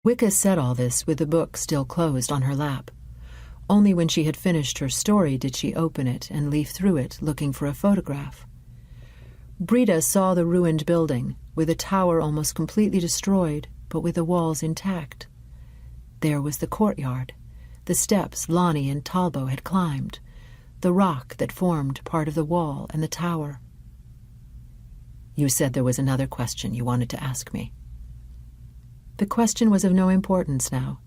Wicca said all this with the book still closed on her lap. Only when she had finished her story did she open it and leaf through it, looking for a photograph. Brida saw the ruined building, with a tower almost completely destroyed, but with the walls intact. There was the courtyard, the steps Lonnie and Talbot had climbed, the rock that formed part of the wall and the tower. "You said there was another question you wanted to ask me." The question was of no importance now.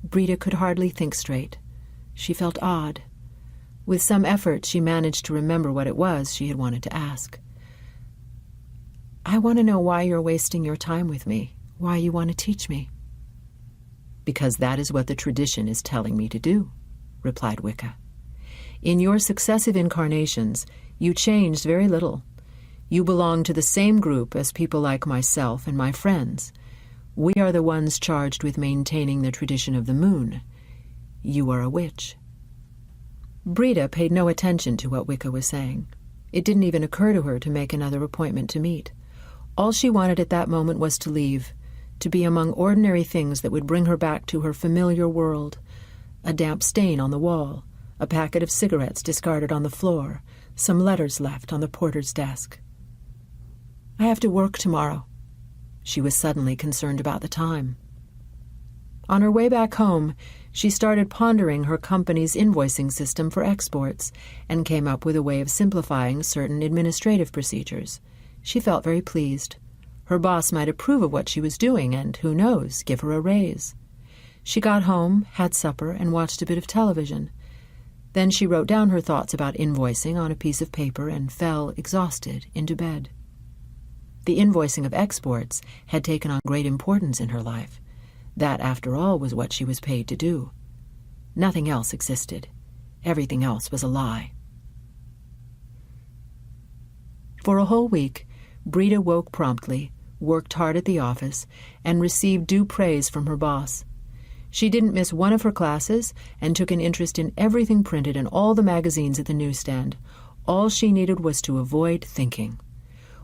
Brida could hardly think straight. She felt odd. With some effort, she managed to remember what it was she had wanted to ask. "I want to know why you're wasting your time with me, why you want to teach me." "Because that is what the tradition is telling me to do," replied Wicca. "In your successive incarnations, you changed very little. You belong to the same group as people like myself and my friends. We are the ones charged with maintaining the tradition of the moon. You are a witch." Brida paid no attention to what Wicca was saying. It didn't even occur to her to make another appointment to meet. All she wanted at that moment was to leave, to be among ordinary things that would bring her back to her familiar world. A damp stain on the wall, a packet of cigarettes discarded on the floor, some letters left on the porter's desk. "I have to work tomorrow." She was suddenly concerned about the time. On her way back home, she started pondering her company's invoicing system for exports and came up with a way of simplifying certain administrative procedures. She felt very pleased. Her boss might approve of what she was doing and, who knows, give her a raise. She got home, had supper, and watched a bit of television. Then she wrote down her thoughts about invoicing on a piece of paper and fell, exhausted, into bed. The invoicing of exports had taken on great importance in her life. That, after all, was what she was paid to do. Nothing else existed. Everything else was a lie. For a whole week, Brida woke promptly, worked hard at the office, and received due praise from her boss. She didn't miss one of her classes and took an interest in everything printed in all the magazines at the newsstand. All she needed was to avoid thinking.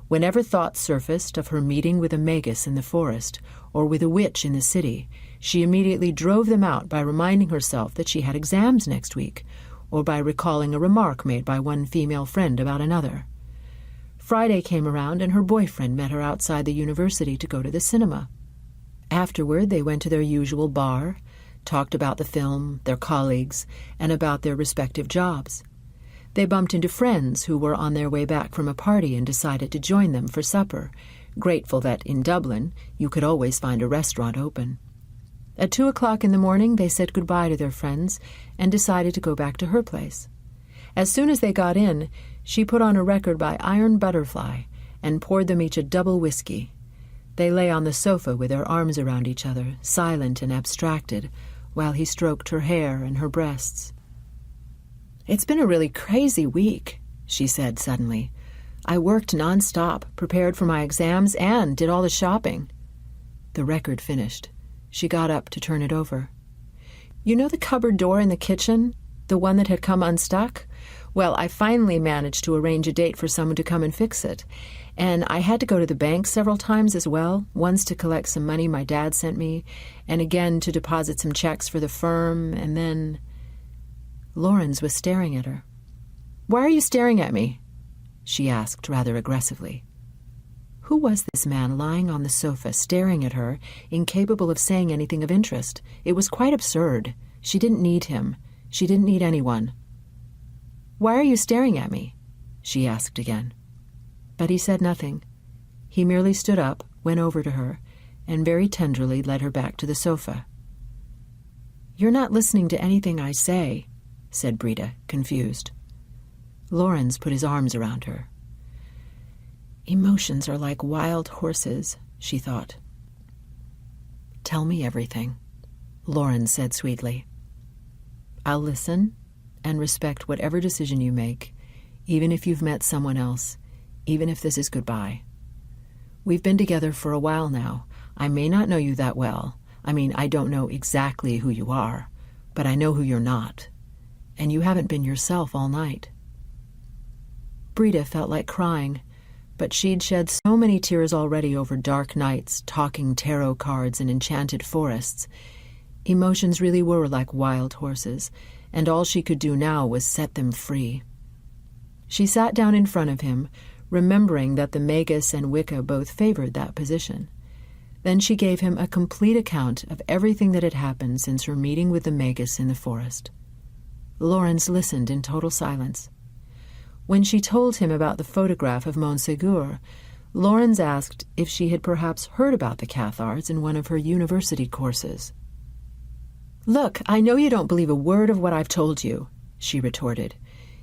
Whenever thoughts surfaced of her meeting with a magus in the forest or with a witch in the city, she immediately drove them out by reminding herself that she had exams next week, or by recalling a remark made by one female friend about another. Friday came around and her boyfriend met her outside the university to go to the cinema. Afterward, they went to their usual bar, talked about the film, their colleagues, and about their respective jobs. They bumped into friends who were on their way back from a party and decided to join them for supper, grateful that in Dublin you could always find a restaurant open. At 2:00 in the morning, they said goodbye to their friends and decided to go back to her place. As soon as they got in, she put on a record by Iron Butterfly and poured them each a double whiskey. They lay on the sofa with their arms around each other, silent and abstracted, while he stroked her hair and her breasts. "It's been a really crazy week," she said suddenly. "I worked nonstop, prepared for my exams, and did all the shopping." The record finished. She got up to turn it over. "You know the cupboard door in the kitchen? The one that had come unstuck? Well, I finally managed to arrange a date for someone to come and fix it. And I had to go to the bank several times as well, once to collect some money my dad sent me, and again to deposit some checks for the firm, and then—" Lawrence was staring at her. "Why are you staring at me?" she asked rather aggressively. Who was this man lying on the sofa staring at her, incapable of saying anything of interest? It was quite absurd. She didn't need him. She didn't need anyone. "Why are you staring at me?" she asked again. But he said nothing. He merely stood up, went over to her, and very tenderly led her back to the sofa. "You're not listening to anything I say," said Brida, confused. Lawrence put his arms around her. Emotions are like wild horses, she thought. "Tell me everything," Lawrence said sweetly. "I'll listen and respect whatever decision you make, even if you've met someone else, even if this is goodbye. We've been together for a while now. I may not know you that well. I don't know exactly who you are, but I know who you're not. And you haven't been yourself all night." Brida felt like crying, but she'd shed so many tears already over dark nights, talking tarot cards, and enchanted forests. Emotions really were like wild horses, and all she could do now was set them free. She sat down in front of him, remembering that the Magus and Wicca both favored that position. Then she gave him a complete account of everything that had happened since her meeting with the Magus in the forest. Lawrence listened in total silence. When she told him about the photograph of Montségur, Lawrence asked if she had perhaps heard about the Cathars in one of her university courses. "Look, I know you don't believe a word of what I've told you," she retorted.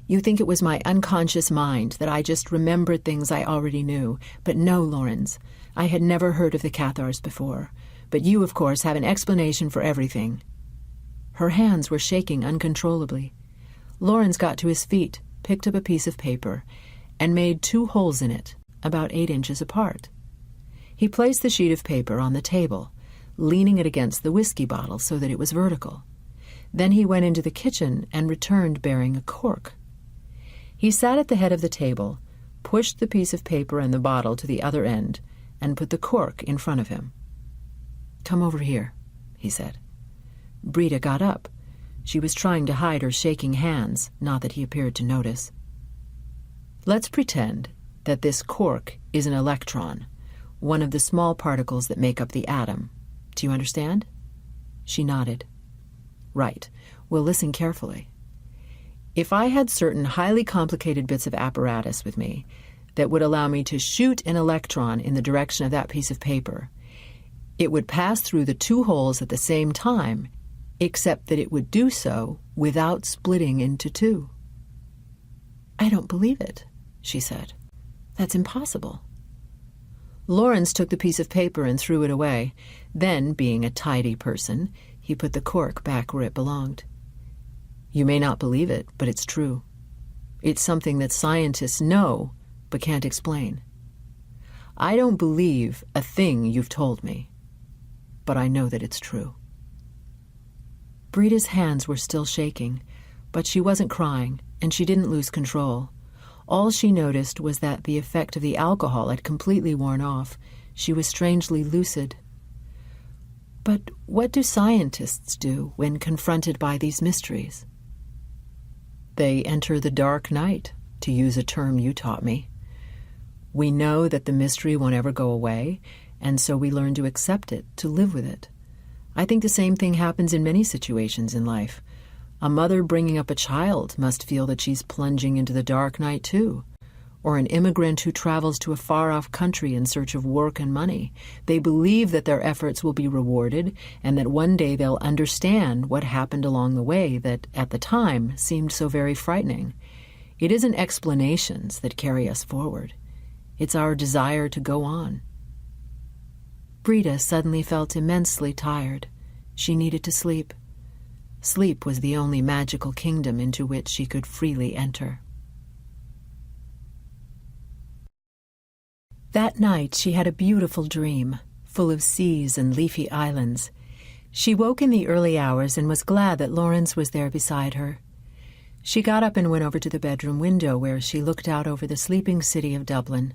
"You think it was my unconscious mind, that I just remembered things I already knew. But no, Lawrence, I had never heard of the Cathars before. But you, of course, have an explanation for everything." Her hands were shaking uncontrollably. Lawrence got to his feet, picked up a piece of paper, and made 2 holes in it, about 8 inches apart. He placed the sheet of paper on the table, leaning it against the whiskey bottle so that it was vertical. Then he went into the kitchen and returned bearing a cork. He sat at the head of the table, pushed the piece of paper and the bottle to the other end, and put the cork in front of him. "Come over here," he said. Brida got up. She was trying to hide her shaking hands, not that he appeared to notice. "Let's pretend that this cork is an electron, one of the small particles that make up the atom. Do you understand?" She nodded. "Right. Well, listen carefully. If I had certain highly complicated bits of apparatus with me that would allow me to shoot an electron in the direction of that piece of paper, it would pass through the 2 holes at the same time, except that it would do so without splitting into 2. "I don't believe it," she said. "That's impossible." Lawrence took the piece of paper and threw it away. Then, being a tidy person, he put the cork back where it belonged. "You may not believe it, but it's true. It's something that scientists know but can't explain. I don't believe a thing you've told me, but I know that it's true." Brida's hands were still shaking, but she wasn't crying, and she didn't lose control. All she noticed was that the effect of the alcohol had completely worn off. She was strangely lucid. "But what do scientists do when confronted by these mysteries?" "They enter the dark night, to use a term you taught me. We know that the mystery won't ever go away, and so we learn to accept it, to live with it. I think the same thing happens in many situations in life. A mother bringing up a child must feel that she's plunging into the dark night too. Or an immigrant who travels to a far-off country in search of work and money. They believe that their efforts will be rewarded and that one day they'll understand what happened along the way that, at the time, seemed so very frightening. It isn't explanations that carry us forward. It's our desire to go on." Brida suddenly felt immensely tired. She needed to sleep. Sleep was the only magical kingdom into which she could freely enter. That night she had a beautiful dream, full of seas and leafy islands. She woke in the early hours and was glad that Lawrence was there beside her. She got up and went over to the bedroom window where she looked out over the sleeping city of Dublin.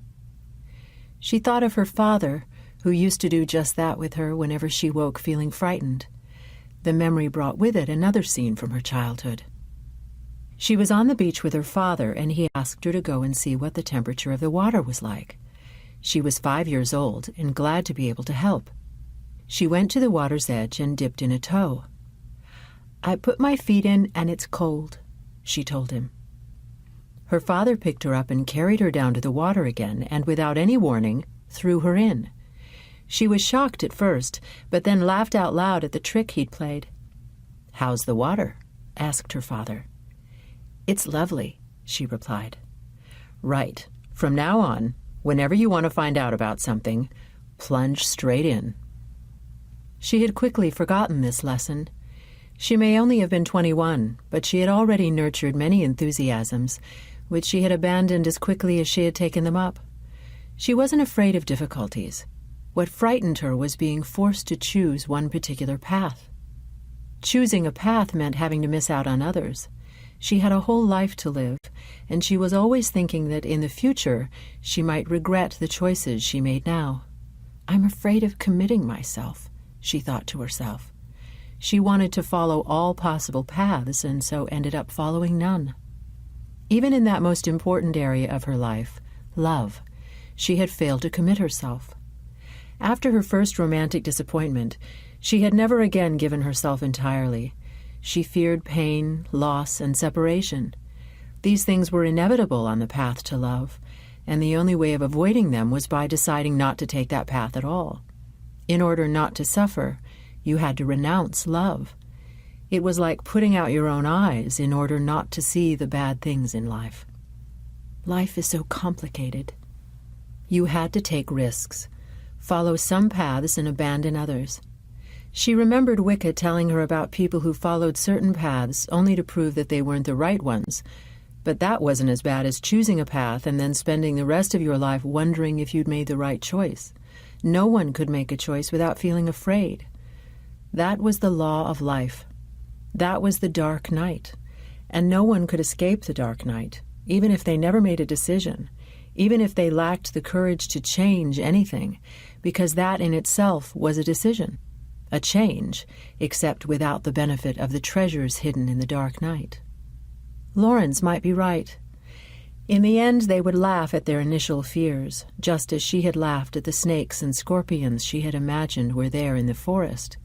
She thought of her father, who used to do just that with her whenever she woke feeling frightened. The memory brought with it another scene from her childhood. She was on the beach with her father, and he asked her to go and see what the temperature of the water was like. She was 5 years old and glad to be able to help. She went to the water's edge and dipped in a toe. "I put my feet in and it's cold," she told him. Her father picked her up and carried her down to the water again and, without any warning, threw her in. She was shocked at first, but then laughed out loud at the trick he'd played. "How's the water?" asked her father. "It's lovely," she replied. "Right. From now on, whenever you want to find out about something, plunge straight in." She had quickly forgotten this lesson. She may only have been 21, but she had already nurtured many enthusiasms, which she had abandoned as quickly as she had taken them up. She wasn't afraid of difficulties. What frightened her was being forced to choose one particular path. Choosing a path meant having to miss out on others. She had a whole life to live, and she was always thinking that in the future she might regret the choices she made now. "I'm afraid of committing myself," she thought to herself. She wanted to follow all possible paths and so ended up following none. Even in that most important area of her life, love, she had failed to commit herself. After her first romantic disappointment, she had never again given herself entirely. She feared pain, loss, and separation. These things were inevitable on the path to love, and the only way of avoiding them was by deciding not to take that path at all. In order not to suffer, you had to renounce love. It was like putting out your own eyes in order not to see the bad things in life. Life is so complicated. You had to take risks, follow some paths and abandon others. She remembered Wicca telling her about people who followed certain paths only to prove that they weren't the right ones, but that wasn't as bad as choosing a path and then spending the rest of your life wondering if you'd made the right choice. No one could make a choice without feeling afraid. That was the law of life. That was the dark night, and no one could escape the dark night, even if they never made a decision, even if they lacked the courage to change anything, because that in itself was a decision. A change, except without the benefit of the treasures hidden in the dark night. Lawrence might be right. In the end, they would laugh at their initial fears, just as she had laughed at the snakes and scorpions she had imagined were there in the forest.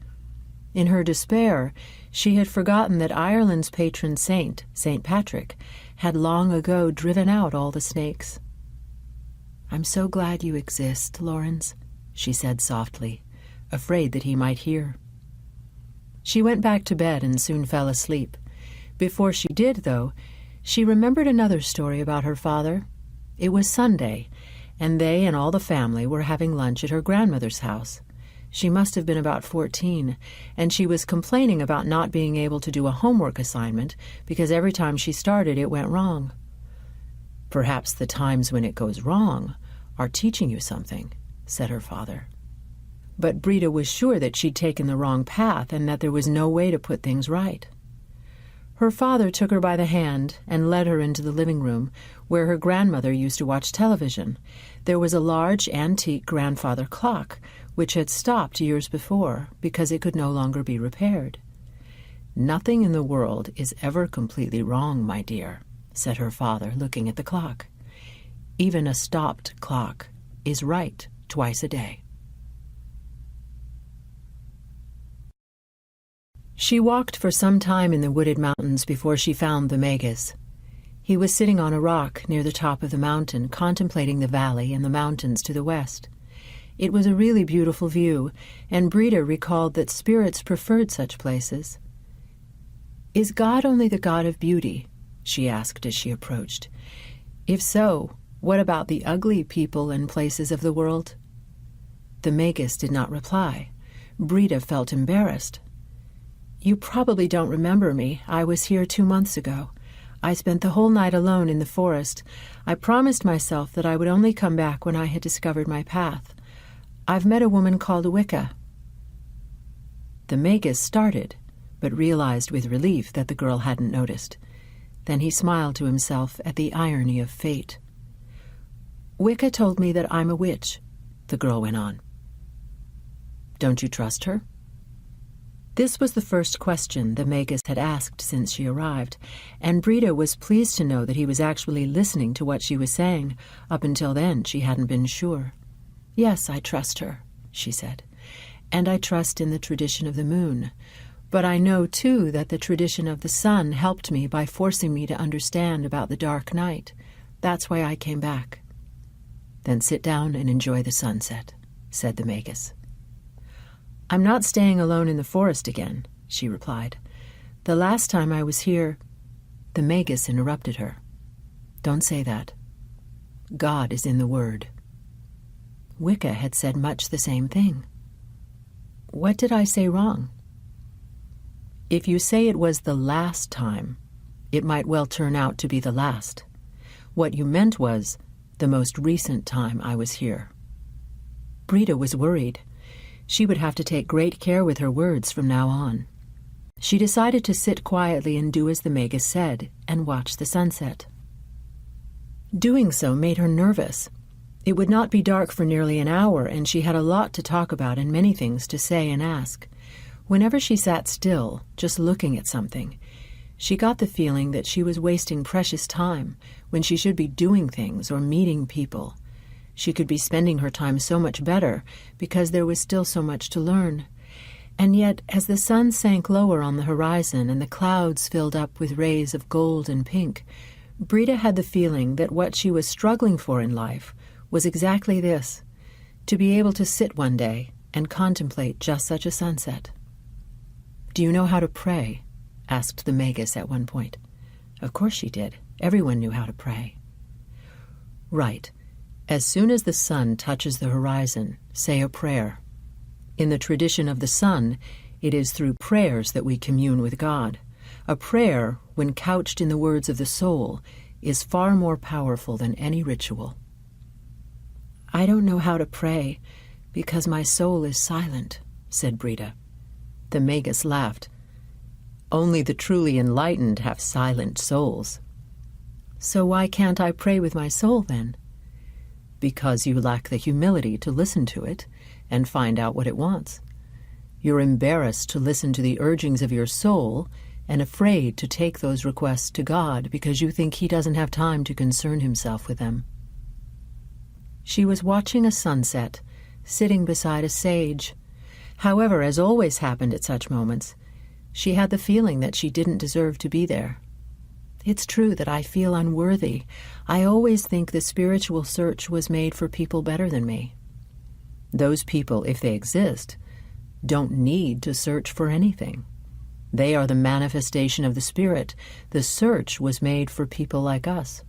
In her despair, she had forgotten that Ireland's patron saint, St. Patrick, had long ago driven out all the snakes. "I'm so glad you exist, Lawrence," she said softly, afraid that he might hear. She went back to bed and soon fell asleep. Before she did, though, she remembered another story about her father. It was Sunday, and they and all the family were having lunch at her grandmother's house. She must have been about 14, and she was complaining about not being able to do a homework assignment because every time she started it went wrong. "Perhaps the times when it goes wrong are teaching you something," said her father. But Brida was sure that she'd taken the wrong path and that there was no way to put things right. Her father took her by the hand and led her into the living room, where her grandmother used to watch television. There was a large antique grandfather clock, which had stopped years before because it could no longer be repaired. "Nothing in the world is ever completely wrong, my dear," said her father, looking at the clock. "Even a stopped clock is right twice a day." She walked for some time in the wooded mountains before she found the Magus. He was sitting on a rock near the top of the mountain, contemplating the valley and the mountains to the west. It was a really beautiful view, and Brida recalled that spirits preferred such places. "Is God only the God of beauty?" she asked as she approached. "If so, what about the ugly people and places of the world?" The Magus did not reply. Brida felt embarrassed. "You probably don't remember me. I was here 2 months ago. I spent the whole night alone in the forest. I promised myself that I would only come back when I had discovered my path. I've met a woman called Wicca." The Magus started, but realized with relief that the girl hadn't noticed. Then he smiled to himself at the irony of fate. "Wicca told me that I'm a witch," the girl went on. "Don't you trust her?" This was the first question the Magus had asked since she arrived, and Brida was pleased to know that he was actually listening to what she was saying. Up until then, she hadn't been sure. "Yes, I trust her," she said, "and I trust in the tradition of the moon. But I know, too, that the tradition of the sun helped me by forcing me to understand about the dark night. That's why I came back." "Then sit down and enjoy the sunset," said the Magus. "I'm not staying alone in the forest again," she replied. "The last time I was here—" The Magus interrupted her. "Don't say that. God is in the Word." Wicca had said much the same thing. "What did I say wrong?" "If you say it was the last time, it might well turn out to be the last. What you meant was the most recent time I was here." Brida was worried. She would have to take great care with her words from now on. She decided to sit quietly and do as the Magus said, and watch the sunset. Doing so made her nervous. It would not be dark for nearly an hour, and she had a lot to talk about and many things to say and ask. Whenever she sat still, just looking at something, she got the feeling that she was wasting precious time when she should be doing things or meeting people. She could be spending her time so much better because there was still so much to learn. And yet, as the sun sank lower on the horizon and the clouds filled up with rays of gold and pink, Brida had the feeling that what she was struggling for in life was exactly this, to be able to sit one day and contemplate just such a sunset. "Do you know how to pray?" asked the Magus at one point. Of course she did. Everyone knew how to pray. "Right. As soon as the sun touches the horizon, say a prayer. In the tradition of the sun, it is through prayers that we commune with God. A prayer, when couched in the words of the soul, is far more powerful than any ritual." "I don't know how to pray because my soul is silent," said Brida. The Magus laughed. "Only the truly enlightened have silent souls." "So why can't I pray with my soul, then?" "Because you lack the humility to listen to it and find out what it wants. You're embarrassed to listen to the urgings of your soul and afraid to take those requests to God because you think He doesn't have time to concern Himself with them." She was watching a sunset, sitting beside a sage. However, as always happened at such moments, she had the feeling that she didn't deserve to be there. "It's true that I feel unworthy. I always think the spiritual search was made for people better than me." Those people, if they exist, don't need to search for anything. They are the manifestation of the Spirit. The search was made for people like us.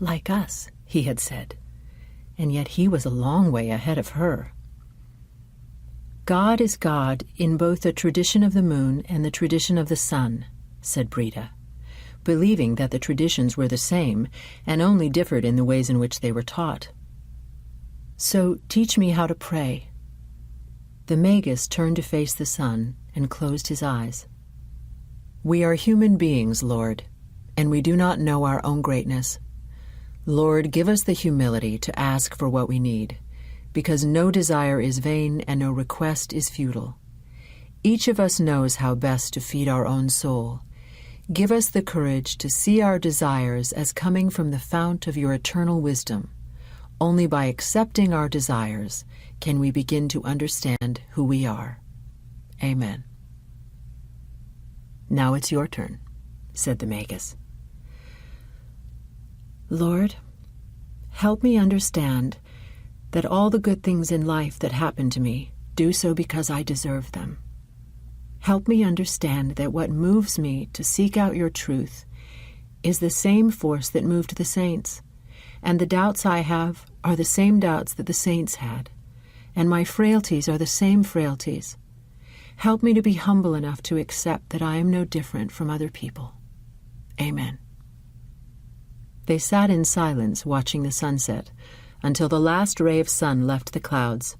"Like us," he had said, and yet he was a long way ahead of her. "God is God in both the tradition of the moon and the tradition of the sun," said Brida, believing that the traditions were the same and only differed in the ways in which they were taught. "So teach me how to pray." The Magus turned to face the sun and closed his eyes. "We are human beings, Lord, and we do not know our own greatness. Lord, give us the humility to ask for what we need, because no desire is vain and no request is futile. Each of us knows how best to feed our own soul. Give us the courage to see our desires as coming from the fount of your eternal wisdom. Only by accepting our desires can we begin to understand who we are. Amen." "Now it's your turn," said the Magus. "Lord, help me understand that all the good things in life that happen to me do so because I deserve them. Help me understand that what moves me to seek out your truth is the same force that moved the saints, and the doubts I have are the same doubts that the saints had, and my frailties are the same frailties. Help me to be humble enough to accept that I am no different from other people. Amen." They sat in silence watching the sunset until the last ray of sun left the clouds.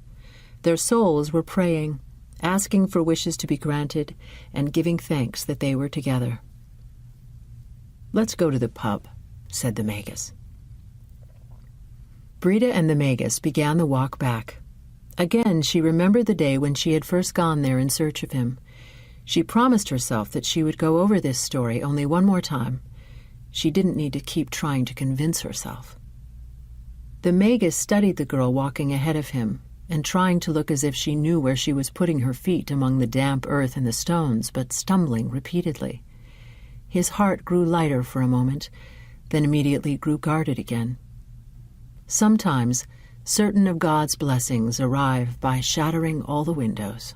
Their souls were praying, asking for wishes to be granted, and giving thanks that they were together. "Let's go to the pub," said the Magus. Brida and the Magus began the walk back. Again, she remembered the day when she had first gone there in search of him. She promised herself that she would go over this story only one more time. She didn't need to keep trying to convince herself. The Magus studied the girl walking ahead of him and trying to look as if she knew where she was putting her feet among the damp earth and the stones, but stumbling repeatedly. His heart grew lighter for a moment, then immediately grew guarded again. Sometimes, certain of God's blessings arrive by shattering all the windows.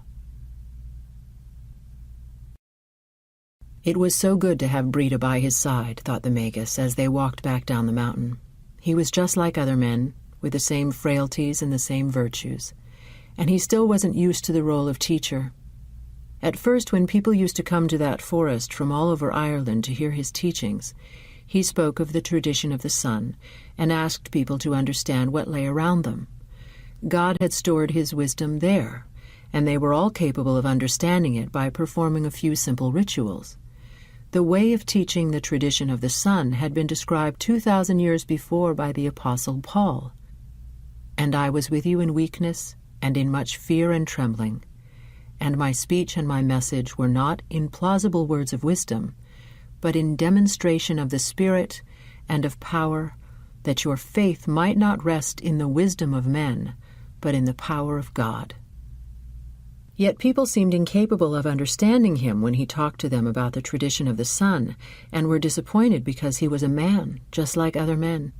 It was so good to have Brida by his side, thought the Magus, as they walked back down the mountain. He was just like other men, with the same frailties and the same virtues, and he still wasn't used to the role of teacher. At first, when people used to come to that forest from all over Ireland to hear his teachings, he spoke of the tradition of the sun and asked people to understand what lay around them. God had stored his wisdom there, and they were all capable of understanding it by performing a few simple rituals. The way of teaching the tradition of the sun had been described 2,000 years before by the Apostle Paul. "And I was with you in weakness and in much fear and trembling. And my speech and my message were not in plausible words of wisdom, but in demonstration of the Spirit and of power, that your faith might not rest in the wisdom of men, but in the power of God." Yet people seemed incapable of understanding him when he talked to them about the tradition of the sun, and were disappointed because he was a man, just like other men.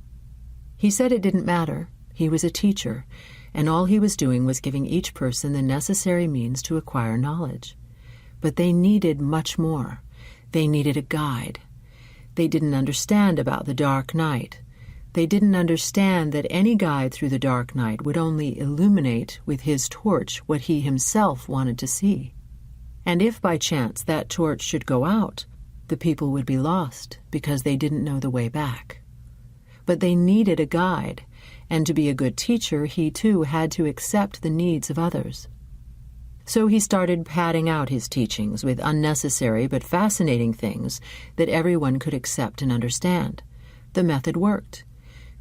He said it didn't matter. He was a teacher, and all he was doing was giving each person the necessary means to acquire knowledge. But they needed much more. They needed a guide. They didn't understand about the dark night. They didn't understand that any guide through the dark night would only illuminate with his torch what he himself wanted to see. And if by chance that torch should go out, the people would be lost because they didn't know the way back. But they needed a guide, and to be a good teacher, he too had to accept the needs of others. So he started padding out his teachings with unnecessary but fascinating things that everyone could accept and understand. The method worked.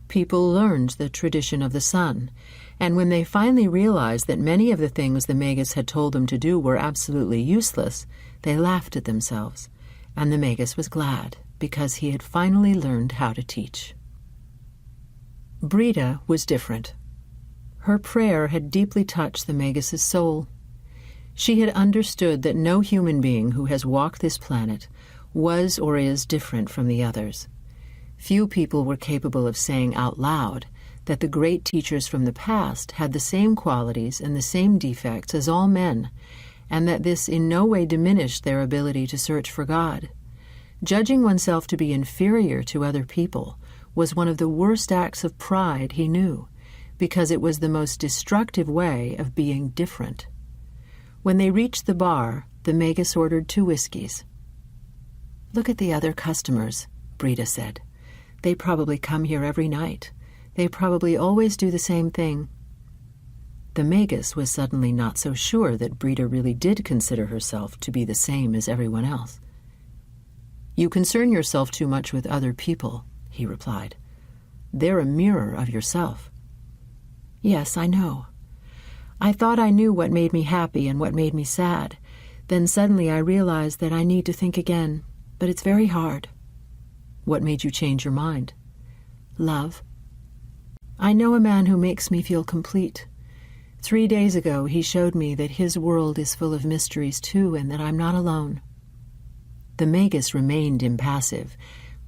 People learned the tradition of the sun, and when they finally realized that many of the things the Magus had told them to do were absolutely useless, they laughed at themselves, and the Magus was glad because he had finally learned how to teach. Brida was different. Her prayer had deeply touched the Magus's soul. She had understood that no human being who has walked this planet was or is different from the others. Few people were capable of saying out loud that the great teachers from the past had the same qualities and the same defects as all men, and that this in no way diminished their ability to search for God. Judging oneself to be inferior to other people was one of the worst acts of pride he knew, because it was the most destructive way of being different. When they reached the bar, the Magus ordered 2 whiskeys. "Look at the other customers," Brida said. "They probably come here every night. They probably always do the same thing." The Magus was suddenly not so sure that Brida really did consider herself to be the same as everyone else. "You concern yourself too much with other people," he replied. "They're a mirror of yourself." "Yes, I know. I thought I knew what made me happy and what made me sad. Then suddenly I realized that I need to think again, but it's very hard." "What made you change your mind?" "Love. I know a man who makes me feel complete. 3 days ago he showed me that his world is full of mysteries too, and that I'm not alone." The Magus remained impassive,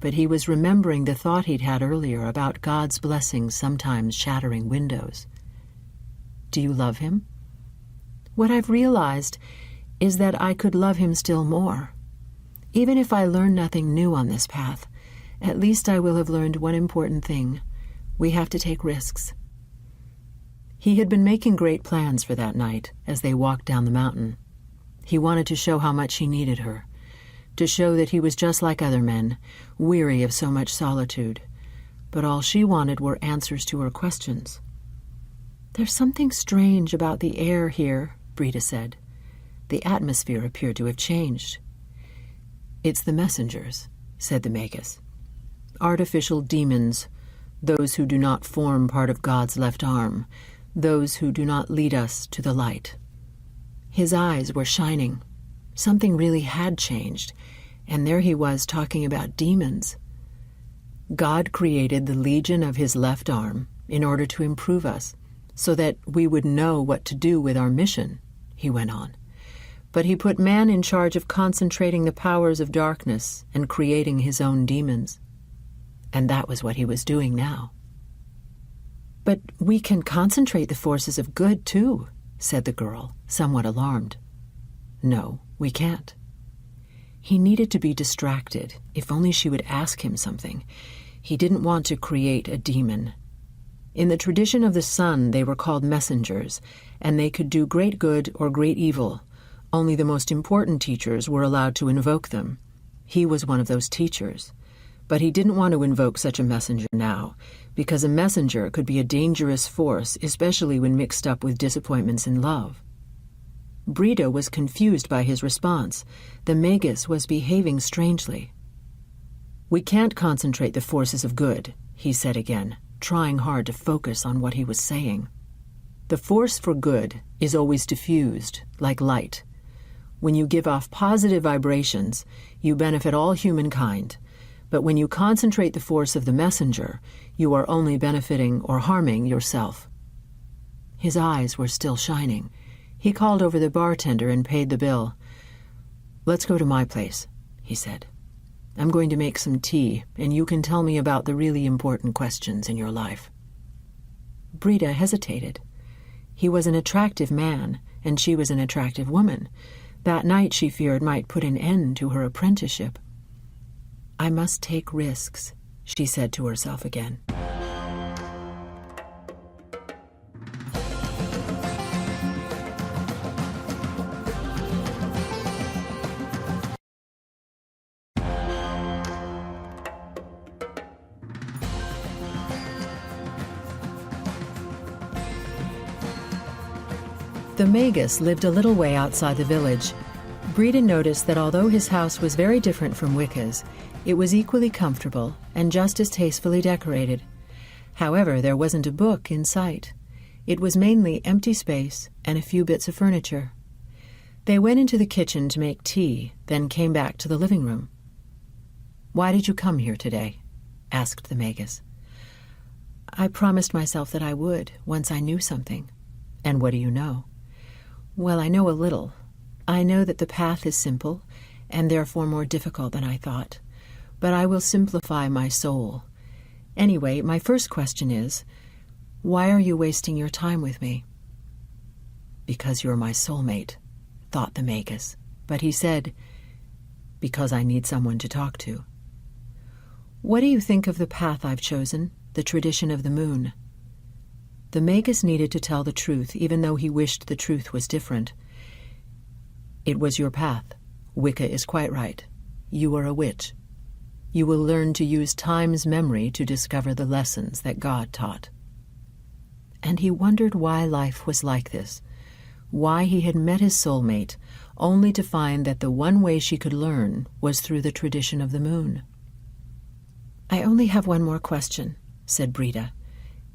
but he was remembering the thought he'd had earlier about God's blessings sometimes shattering windows. "Do you love him?" "What I've realized is that I could love him still more. Even if I learn nothing new on this path, at least I will have learned one important thing. We have to take risks." He had been making great plans for that night as they walked down the mountain. He wanted to show how much he needed her, to show that he was just like other men, weary of so much solitude. But all she wanted were answers to her questions. "There's something strange about the air here," Brida said. The atmosphere appeared to have changed. "It's the messengers," said the Magus. "Artificial demons, those who do not form part of God's left arm, those who do not lead us to the light." His eyes were shining. Something really had changed, and there he was talking about demons. "God created the legion of his left arm in order to improve us, so that we would know what to do with our mission," he went on. "But he put man in charge of concentrating the powers of darkness and creating his own demons. And that was what he was doing now." "But we can concentrate the forces of good, too," said the girl, somewhat alarmed. "No, we can't." He needed to be distracted, if only she would ask him something. He didn't want to create a demon. In the tradition of the sun, they were called messengers, and they could do great good or great evil. Only the most important teachers were allowed to invoke them. He was one of those teachers. But he didn't want to invoke such a messenger now, because a messenger could be a dangerous force, especially when mixed up with disappointments in love. Brida was confused by his response. The Magus was behaving strangely. "We can't concentrate the forces of good," he said again, trying hard to focus on what he was saying. "The force for good is always diffused, like light. When you give off positive vibrations, you benefit all humankind. But when you concentrate the force of the messenger, you are only benefiting or harming yourself." His eyes were still shining. He called over the bartender and paid the bill. "Let's go to my place," he said. "I'm going to make some tea, and you can tell me about the really important questions in your life." Brida hesitated. He was an attractive man, and she was an attractive woman. That night, she feared, might put an end to her apprenticeship. "I must take risks," she said to herself again. The Magus lived a little way outside the village. Brida noticed that although his house was very different from Wicca's, it was equally comfortable and just as tastefully decorated. However, there wasn't a book in sight. It was mainly empty space and a few bits of furniture. They went into the kitchen to make tea, then came back to the living room. "Why did you come here today?" asked the Magus. "I promised myself that I would, once I knew something." "And what do you know?" "Well, I know a little. I know that the path is simple, and therefore more difficult than I thought. But I will simplify my soul. Anyway, my first question is, why are you wasting your time with me?" "Because you're my soulmate," thought the Magus. But he said, "Because I need someone to talk to." "What do you think of the path I've chosen, the tradition of the moon?" The Magus needed to tell the truth, even though he wished the truth was different. "It was your path. Wicca is quite right. You are a witch. You will learn to use time's memory to discover the lessons that God taught." And he wondered why life was like this, why he had met his soulmate, only to find that the one way she could learn was through the tradition of the moon. "I only have one more question," said Brida.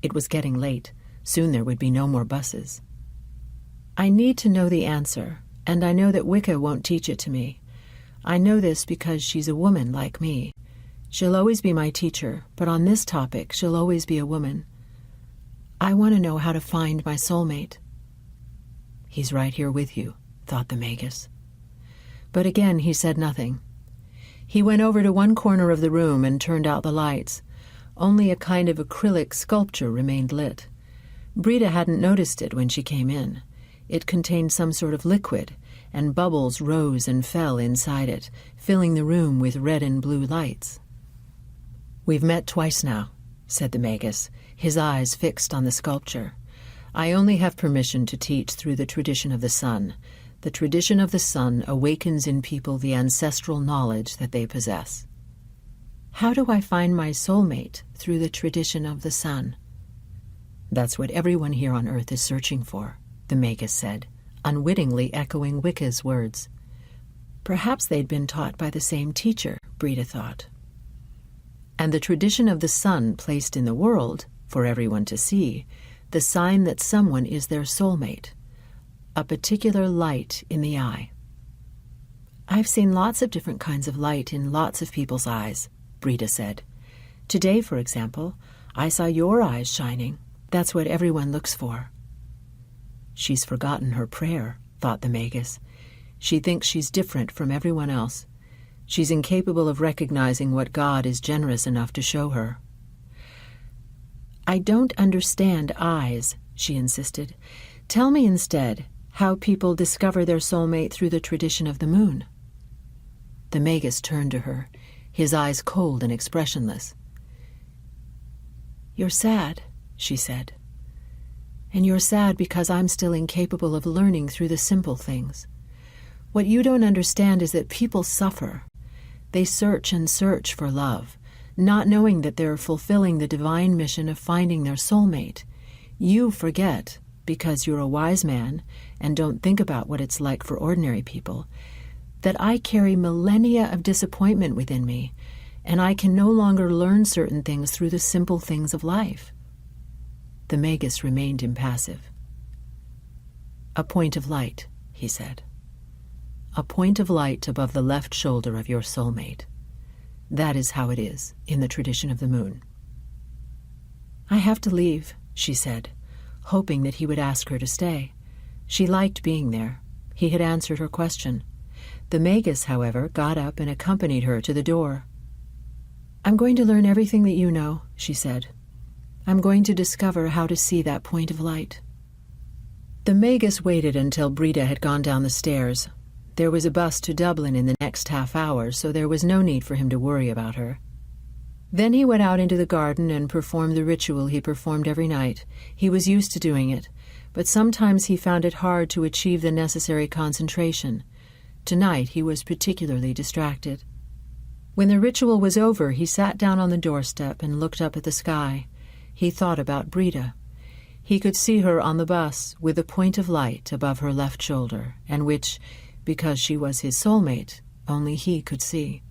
It was getting late. Soon there would be no more buses. "I need to know the answer, and I know that Wicca won't teach it to me. I know this because she's a woman like me. She'll always be my teacher, but on this topic she'll always be a woman. I want to know how to find my soulmate." "He's right here with you," thought the Magus. But again he said nothing. He went over to one corner of the room and turned out the lights. Only a kind of acrylic sculpture remained lit. Brida hadn't noticed it when she came in. It contained some sort of liquid, and bubbles rose and fell inside it, filling the room with red and blue lights. "We've met twice now," said the Magus, his eyes fixed on the sculpture. "I only have permission to teach through the tradition of the sun. The tradition of the sun awakens in people the ancestral knowledge that they possess." "How do I find my soulmate through the tradition of the sun?" "That's what everyone here on Earth is searching for," the Magus said, unwittingly echoing Wicca's words. Perhaps they'd been taught by the same teacher, Brida thought. And the tradition of the sun placed in the world, for everyone to see, the sign that someone is their soulmate, a particular light in the eye. "I've seen lots of different kinds of light in lots of people's eyes," Brida said. "Today, for example, I saw your eyes shining. That's what everyone looks for." "She's forgotten her prayer," thought the Magus. "She thinks she's different from everyone else. She's incapable of recognizing what God is generous enough to show her." "I don't understand eyes," she insisted. "Tell me instead how people discover their soulmate through the tradition of the moon." The Magus turned to her, his eyes cold and expressionless. "You're sad," she said. "And you're sad because I'm still incapable of learning through the simple things. What you don't understand is that people suffer. They search and search for love, not knowing that they're fulfilling the divine mission of finding their soulmate. You forget because you're a wise man and don't think about what it's like for ordinary people, that I carry millennia of disappointment within me, and I can no longer learn certain things through the simple things of life. The Magus remained impassive. "A point of light," he said. "A point of light above the left shoulder of your soulmate. That is how it is in the tradition of the moon." "I have to leave," she said, hoping that he would ask her to stay. She liked being there. He had answered her question. The Magus, however, got up and accompanied her to the door. "I'm going to learn everything that you know," she said. "I'm going to discover how to see that point of light." The Magus waited until Brida had gone down the stairs. There was a bus to Dublin in the next half hour, so there was no need for him to worry about her. Then he went out into the garden and performed the ritual he performed every night. He was used to doing it, but sometimes he found it hard to achieve the necessary concentration. Tonight he was particularly distracted. When the ritual was over, he sat down on the doorstep and looked up at the sky. He thought about Brida. He could see her on the bus with a point of light above her left shoulder, and which, because she was his soulmate, only he could see.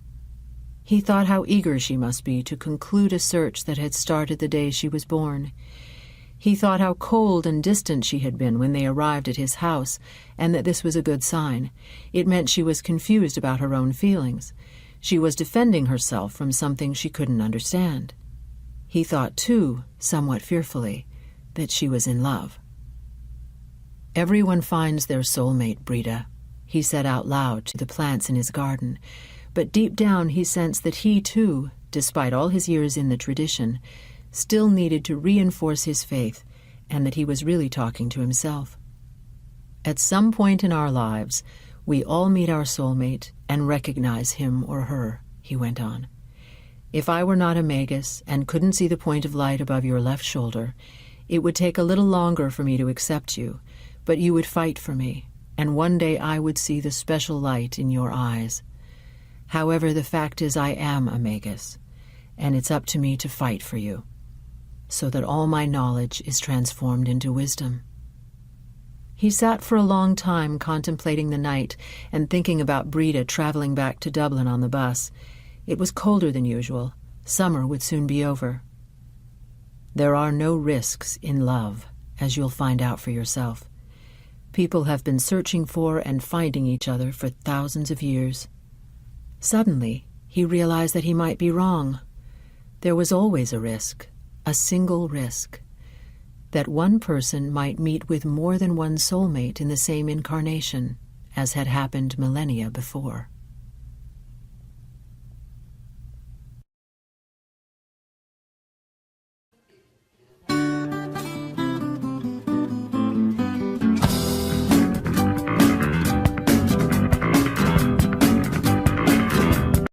He thought how eager she must be to conclude a search that had started the day she was born. He thought how cold and distant she had been when they arrived at his house, and that this was a good sign. It meant she was confused about her own feelings. She was defending herself from something she couldn't understand. He thought, too, somewhat fearfully, that she was in love. "Everyone finds their soulmate, Brida," he said out loud to the plants in his garden, but deep down he sensed that he, too, despite all his years in the tradition, still needed to reinforce his faith, and that he was really talking to himself. "At some point in our lives, we all meet our soulmate and recognize him or her," he went on. "If I were not a Magus and couldn't see the point of light above your left shoulder, it would take a little longer for me to accept you, but you would fight for me, and one day I would see the special light in your eyes. However, the fact is I am a Magus, and it's up to me to fight for you, so that all my knowledge is transformed into wisdom." He sat for a long time contemplating the night and thinking about Brida traveling back to Dublin on the bus. It was colder than usual. Summer would soon be over. "There are no risks in love, as you'll find out for yourself. People have been searching for and finding each other for thousands of years." Suddenly, he realized that he might be wrong. There was always a risk, a single risk, that one person might meet with more than one soulmate in the same incarnation, as had happened millennia before.